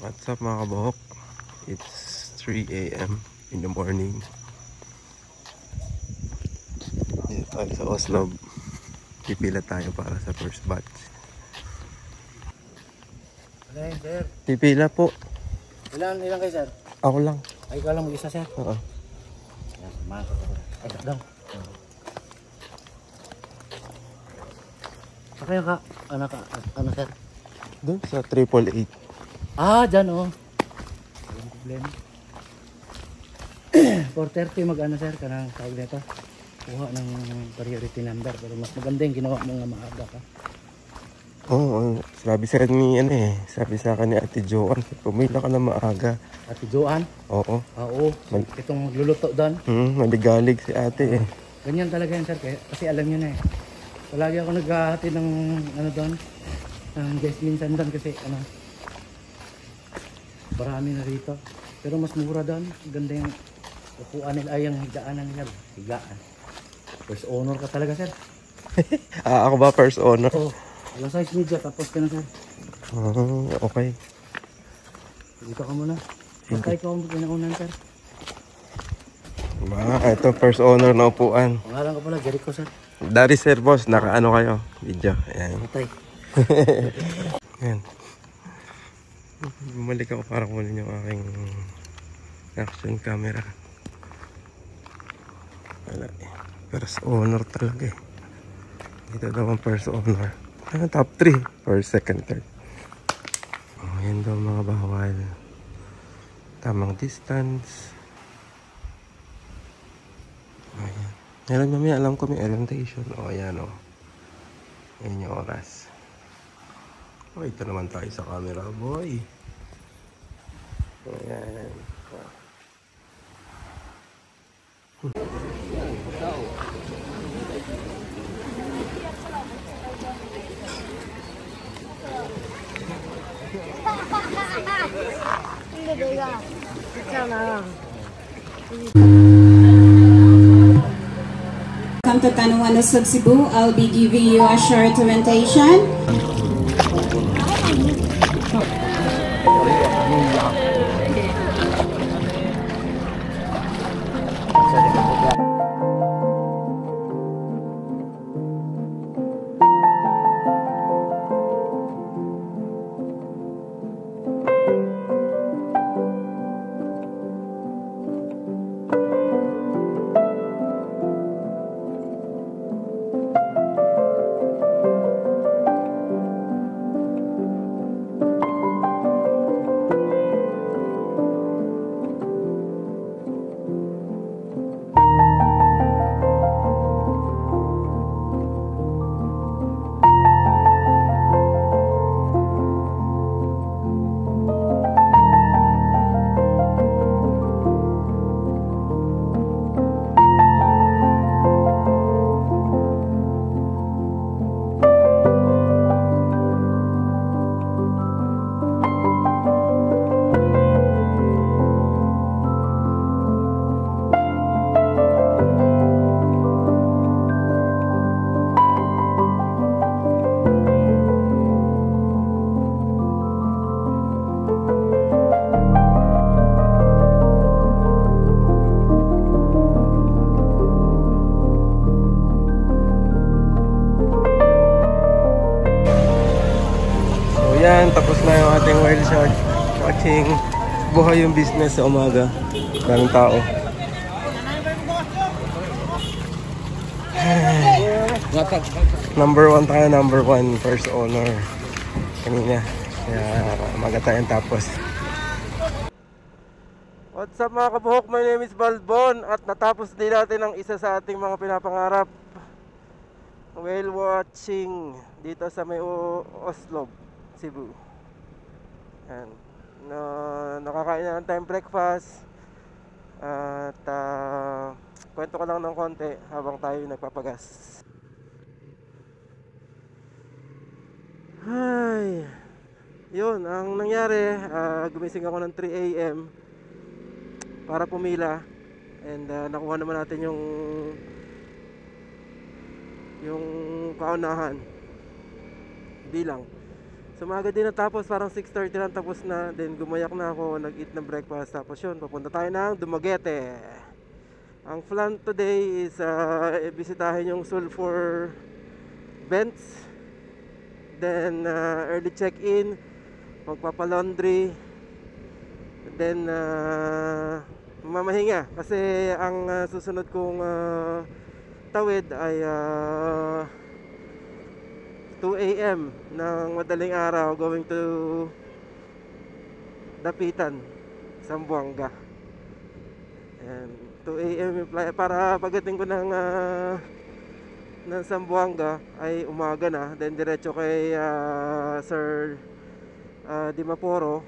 What's up mga kabuhok? It's 3 AM in the morning. Dito tayo sa Oslo. Pipila tayo para sa first batch. Ano yun, sir? Pipila po. Ilan kayo, sir? Ako lang. Ay, ikaw lang mag-isa, sir? Oo. Yan, samahan ko. Ay, daw. Okay ka? Ano, sir? Doon sa 888. Ah, dyan, oh. Walang problema. 4:30 mag-ano, sir, kanang tawag nito. Kuha ng priority number. Pero mas maganda yung ginawa mo nga maaga ka. Oo, sabi sa akin ni sabi sa akin ni Ate Joan, pumila ka na maaga. Ate Joan? Oo. Oo. Itong magluluto doon. Maligalig si ate eh. Ganyan talaga yan, sir. Kasi alam niyo na eh. Palagi ako naghahati ng ano doon. Ng guest minsan doon kasi ano. Marami na rito. Pero mas mura doon. Ganda yung upuan nila. Ay, yung higaanan nila. Higaan. First owner ka talaga, sir. Ako ba first owner? Oo. Alam size media. Tapos ka na, sir. Okay. Dito ka muna. Baka ikaw ang pinaunan, sir. Ito first owner na upuan. Pangalan ko pala, Jericho, sir. Dari sir boss, nakaano kayo? Video. Ayan. Matay. Ayan. Bumalik ako para kunin yung aking action camera. Wala eh. First owner talaga eh. Dito daw ang first owner. Top 3. First, second, third. Ayan daw mga bawal. Tamang distance. Ayan. Meron mamaya, alam ko may orientation. Ayan o. Ayan yung oras. Ito naman tayo sa camera, boy. Ayan. Welcome to Tanungan Usog, Cebu. I'll be giving you a short orientation. Yan, tapos na yung ating wild shot. Watching buhay yung business sa umaga. Maraming tao. Number 1 tayo, number 1 first owner. Kanina. Kaya umaga tayong tapos. What's up mga kabuhok? My name is Balbon. At natapos din natin ang isa sa ating mga pinapangarap. Whale watching dito sa may Oslo, Cebu. Yan. Nakakain na ng time breakfast. At kwento ko lang ng konti habang tayo nagpapagas. Ay, yun, ang nangyari, gumising ako ng 3 AM para pumila. And nakuha naman natin yung kaunahan bilang. Sumaga din natapos, parang 6:30 lang tapos na. Then gumayak na ako, nag-eat ng breakfast. Tapos yun, papunta tayo ng Dumaguete. Ang plan today is bisitahin yung Sulphur Vents. Then early check-in, magpapalaundry. Then mamahinga kasi ang susunod kong tawid ay 2 AM ng madaling araw going to Dapitan, Zamboanga. And 2 AM yung flight. Para pagdating ko ng Zamboanga ay umaga na. Then diretso kay Sir Dimaporo.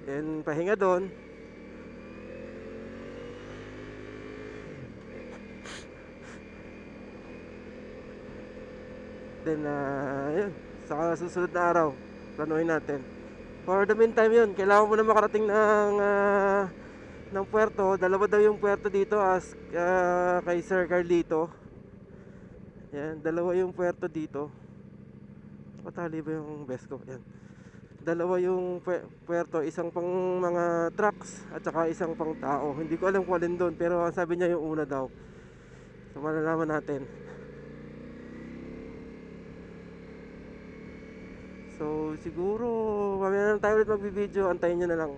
Then pahinga doon. Then yun, sa susunod na araw planuhin natin. For the meantime yun, kailangan mo na makarating ng puerto. Dalawa daw yung puerto dito as kay Sir Carlito. Yan, dalawa yung puerto dito. Patali ba yung best ko? Yan. Dalawa yung puerto, isang pang mga trucks at saka isang pang tao. Hindi ko alam kung alin doon, pero ang sabi niya yung una daw. So malalaman natin. So siguro mamaya na tayo ulit magbibideo, antayin nyo na lang.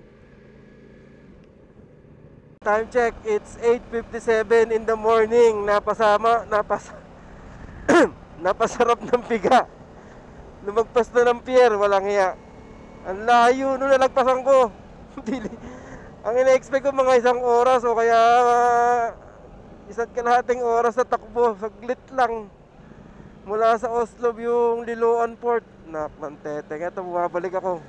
Time check, it's 8:57 in the morning. Napasarap ng piga. Lumagpas na ng pier, walang hiya. Ang layo nung nalagpasan ko. Ang ina-expect ko mga 1 oras o kaya 1.5 oras na takbo. Saglit lang. Mula sa Oslo yung Liloan Port. Nakmanteteng. Ito, bumabalik ako.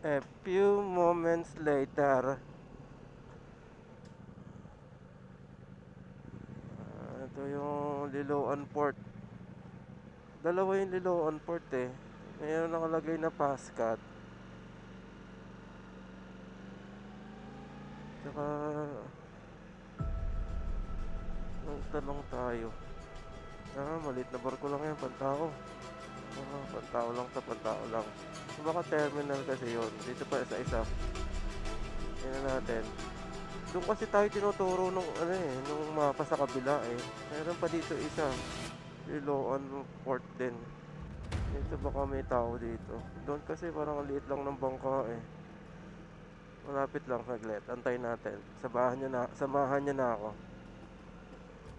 A few moments later. Ito yung Liloan Port. Dalawa yung Liloan Port eh. Mayroon nakalagay na Pascat. Tsaka talong tayo. Maliit na barko lang yan, pantao. Pantao lang to, pantao lang. Baka terminal kasi yun. Dito pa isa-isa. Tingnan natin. Doon kasi tayo tinuturo nung mapa sa kabila eh. Meron pa dito isa. Liloan Port din. Dito baka may tao dito. Doon kasi parang liit lang ng bangka eh. Malapit lang saglit. Antayin natin. Samahan niya na ako.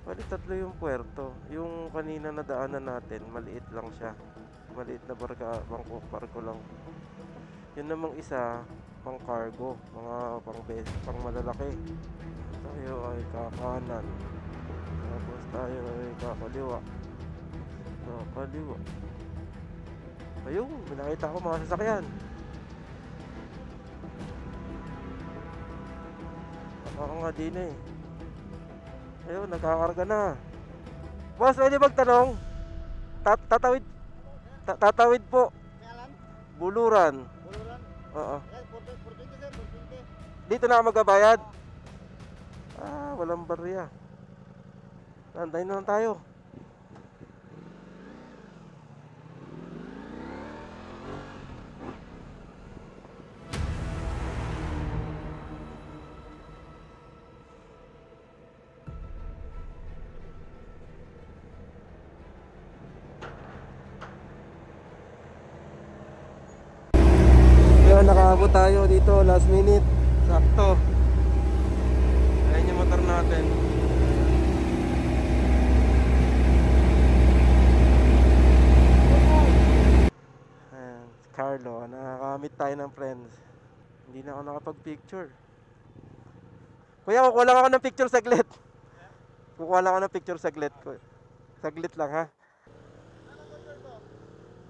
Bali 3 yung puerto. Yung kanina na daanan natin, maliit lang siya. Maliit na barko lang. Yun namang isa, pang cargo, mga pang malalaki. Tayo ay kakanan. Tapos tayo ay kakaliwa. Ayun, nakita ko mga sasakyan. Ako nga din eh. Ayun, nagkakarga na. Boss, pwede magtanong? Tatawid po. Buluran. Oo. Dito na ako magbabayad. Walang barya. Antayin na lang tayo. Nakaabot tayo dito last minute. Sakto. Ayan yung motor natin. Ayan, Carlo. Nakakamit tayo ng friends. Hindi na ako nakapag-picture. Kuya, kukuha lang ako ng picture saglit. Kukuha lang ako ng picture saglit. Saglit lang ha.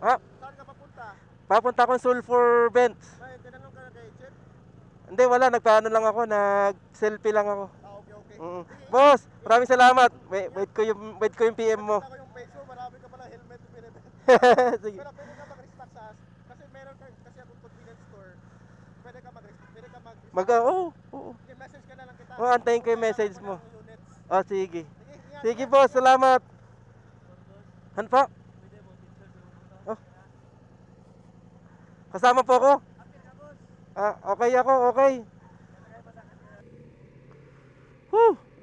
Ha? Saan ka papunta? Papunta akong Sulphur Vents. May tinanong ka na kay Chip? Hindi, wala. Nagpaano lang ako. Nag-selfie lang ako. Okay. Boss, maraming salamat. Wait ko yung PM mo. Ako yung peso, marami ka pala helmet pinibenta. Sige. Pero pwede ka mag-restock sa us. Kasi meron kasi akong convenience store. Pwede ka mag-restock. Oo. I-message ka na lang kita. Antayin ko yung message mo. Units. Sige. Sige boss, salamat. Han po? Oh. Kasama po ako? Okay ako, okay.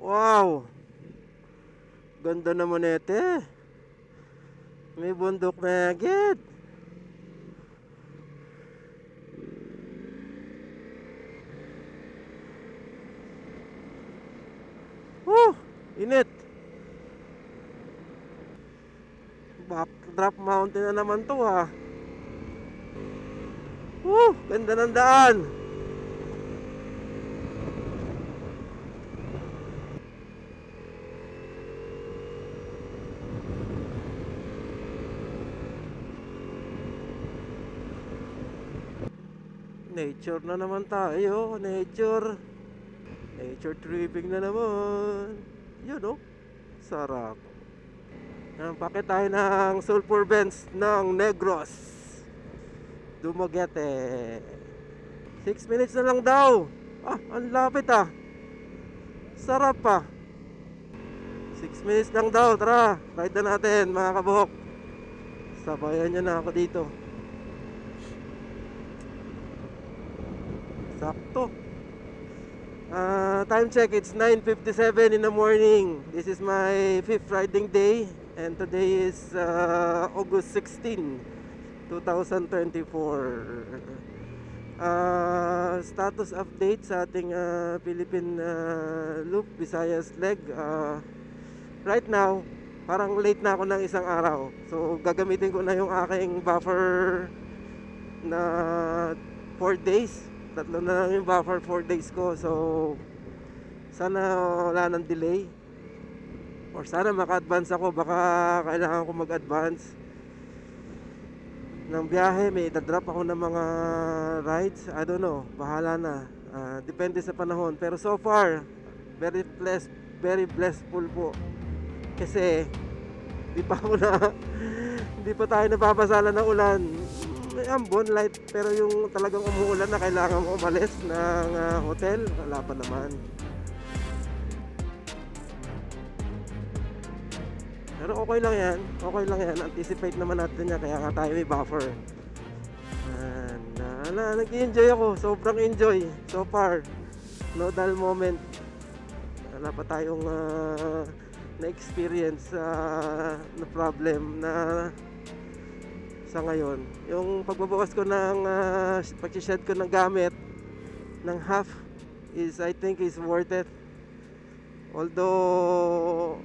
Wow! Ganda naman ete. May bundok na agad. Init. Backdrop mountain na naman to ha. Ganda ng daan. Nature na naman tayo. Nature tripping na naman. Yun sarap. Pakit tayo ng sulfur vents ng Negros, Dumaguete. 6 minutes na lang daw. Ang lapit sarap pa. 6 minutes lang daw. Tara, ride na natin mga kabuhok. Sabayan nyo na ako dito. Sakto. Time check, it's 9:57 in the morning. This is my 5th riding day, and today is August 16, 2024. Status update sa ating Philippine Loop Visayas leg. Right now, parang late na ako ng isang araw. So gagamitin ko na yung aking buffer na 4 days. Tatlo na lang yung buffer 4 days ko. So sana wala nang delay, or sana maka-advance ako. Baka kailangan ko mag-advance ng biyahe. May itadrop ako ng mga rides. I don't know, bahala na. Depende sa panahon. Pero so far, very blessful po. Kasi di pa tayo nababasala ng ulan. May ambon light, pero yung talagang umuulan na kailangan mo umalis ng hotel, wala pa naman. Pero okay lang yan. Anticipate naman natin yan, kaya nga tayo may buffer. Nag-enjoy ako. Sobrang enjoy so far. No dull moment. Wala pa tayong na-experience na problem na sa ngayon. Yung pagbabawas ko ng pag-shed ko ng gamit ng half is, I think, is worth it. Although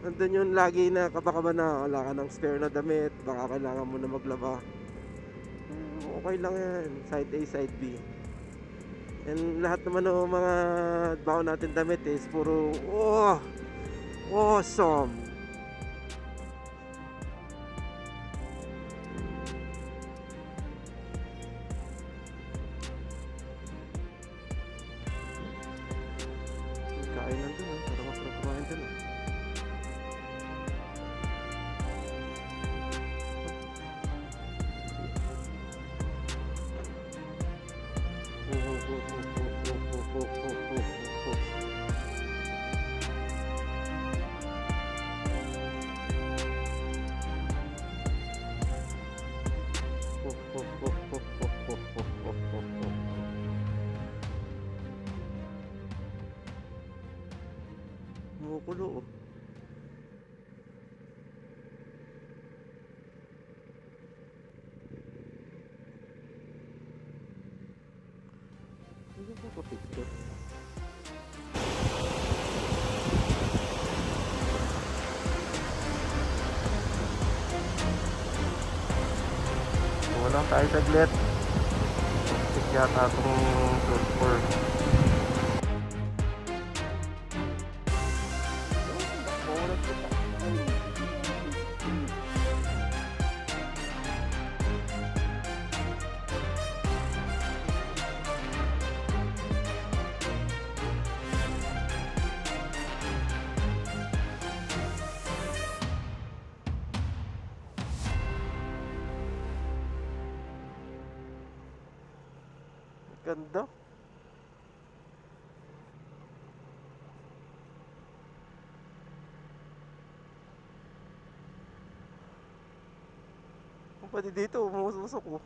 nandun yun lagi na kabaka na wala ka ng spare na damit, baka kailangan mo na maglaba. Okay lang yan, side A, side B. And lahat naman ng mga baon natin damit is puro awesome. Kain lang dun para masarap kumain dun Kumukulo Ano ba ko picture? Walang tayo saglit. Check yata itong sulfur. Ganda. Pati dito, umuusok ko.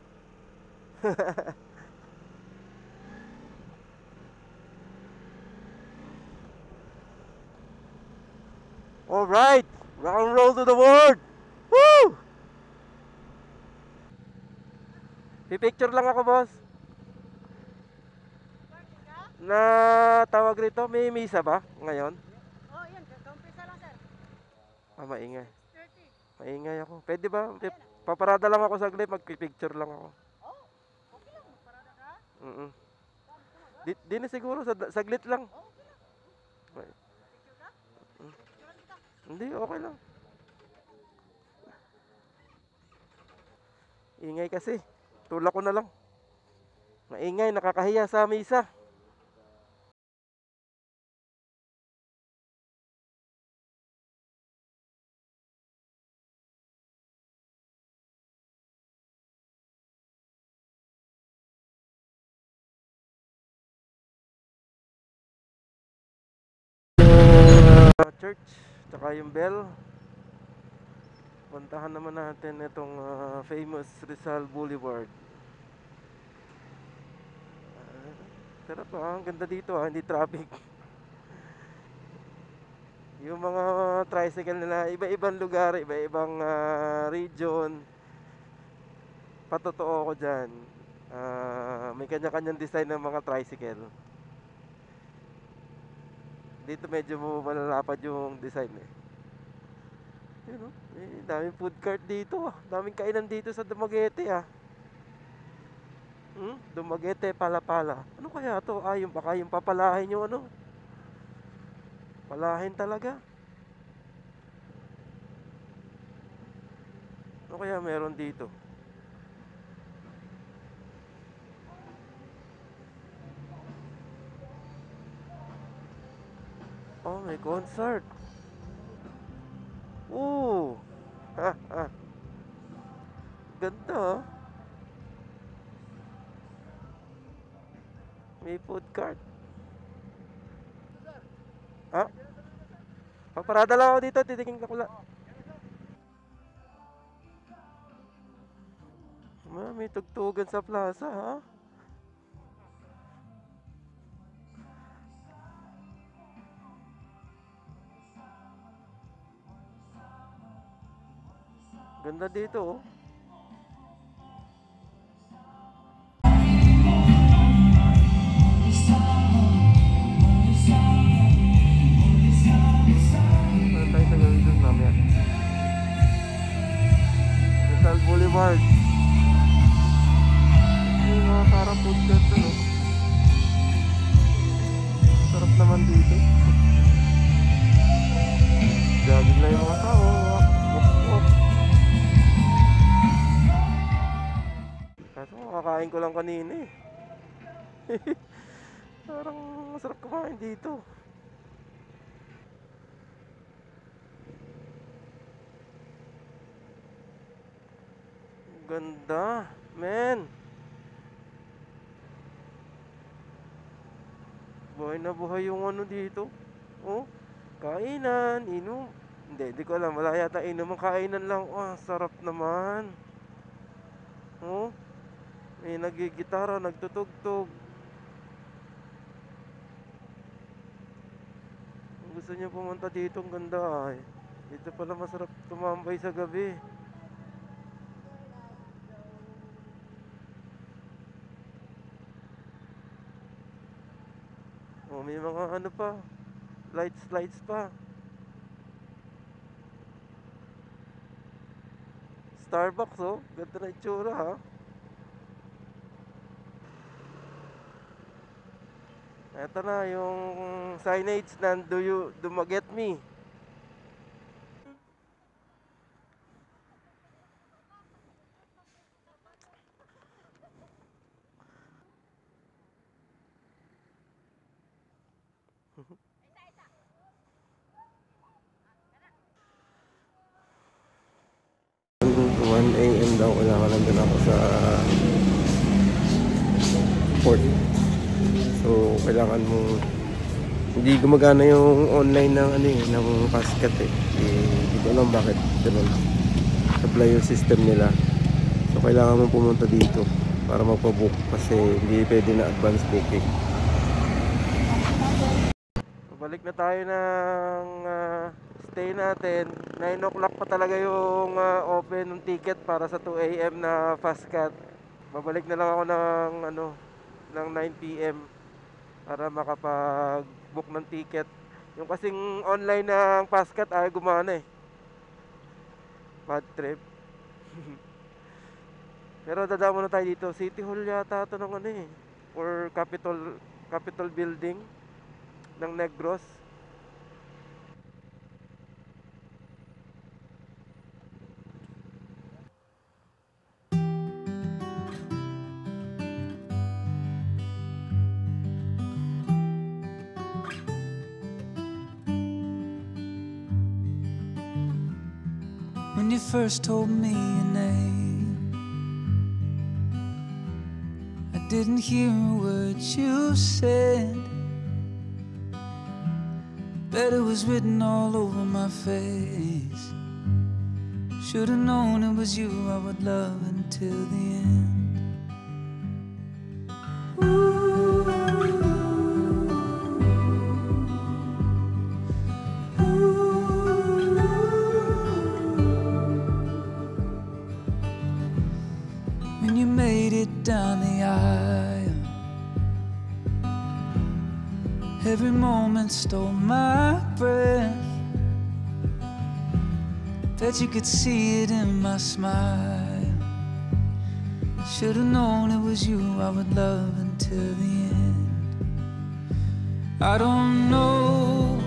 Alright! Rock and roll to the world! Woo! Pipicture lang ako, boss. Na tawag rito, may misa ba ngayon? Oh, yan. Kaumpisa lang, sir. Maingay. 30. Maingay ako. Pwede ba? Paparada lang ako saglit, magpipicture lang ako. Oh, okay lang. Parada ka? Di na siguro, saglit lang. Oh, okay lang. Picture ka? Picture kita. Hindi, okay lang. Ingay kasi. Tulak ko na lang. Maingay, nakakahiya sa misa. Church, tsaka yung bell. Puntahan naman natin itong famous Rizal Boulevard. Sarap ang ganda dito hindi traffic. Yung mga tricycle nila, iba-ibang lugar, iba-ibang region. Patotoo ko dyan. May kanya-kanyang design ng mga tricycle. Dito medyo malalapad yung design eh. Yun, daming food cart dito daming kainan dito sa Dumaguete Dumaguete, Pala-Pala. Ano kaya to? Baka yung papalahin yung ano. Palahin talaga. Ano kaya meron dito? Oh, may concert. Ooh. Ganda. May food cart. Paparada lang ako dito, titingin ko lang. May tugtugan sa plaza, Ganda dito, Ano tayo sa gawin doon mamaya? Rizal Boulevard. Yung mga parang food cart Sarap naman dito. Jogging lang yung mga tao. Walk. Kaso makakain ko lang kanina eh. Parang masarap kumain dito. Ganda, men. Buhay na buhay yung ano dito. Oh, kainan, inom. Hindi ko alam. Wala yata inom. Ang kainan lang. Sarap naman. Oh, may nagigitara, nagtutugtog. Kung gusto niyo pumunta dito, ang ganda Dito pala masarap tumambay sa gabi. May mga ano pa, lights pa. Starbucks ganda na itsura Ito na yung signage ng Dumaguete Me. AM daw kailangan nandun ako sa port. So kailangan mo hindi gumagana yung online ng ng Pascat Hindi ko alam bakit ganun. Supply yung system nila. So kailangan mo pumunta dito para magpa-book kasi hindi pwede na advance booking. So, balik na tayo ng stay natin. 9 o'clock pa talaga yung open ng ticket para sa 2 AM na fast cut. Babalik na lang ako ng 9 PM para makapag-book ng ticket. Yung kasing online ng fast cut ay gumana eh. Bad trip. Pero dadaan muna tayo dito. City Hall yata ito ng or Capitol Building ng Negros. When you first told me your name, I didn't hear a word you said, but it was written all over my face. Should've known it was you I would love until the end. When you made it down the aisle, every moment stole my breath. Bet you could see it in my smile. Should've known it was you I would love until the end. I don't know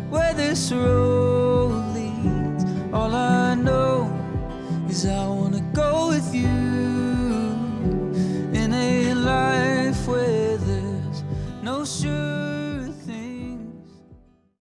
where this road leads. All I know is I wanna go with you in a life where there's no struggle.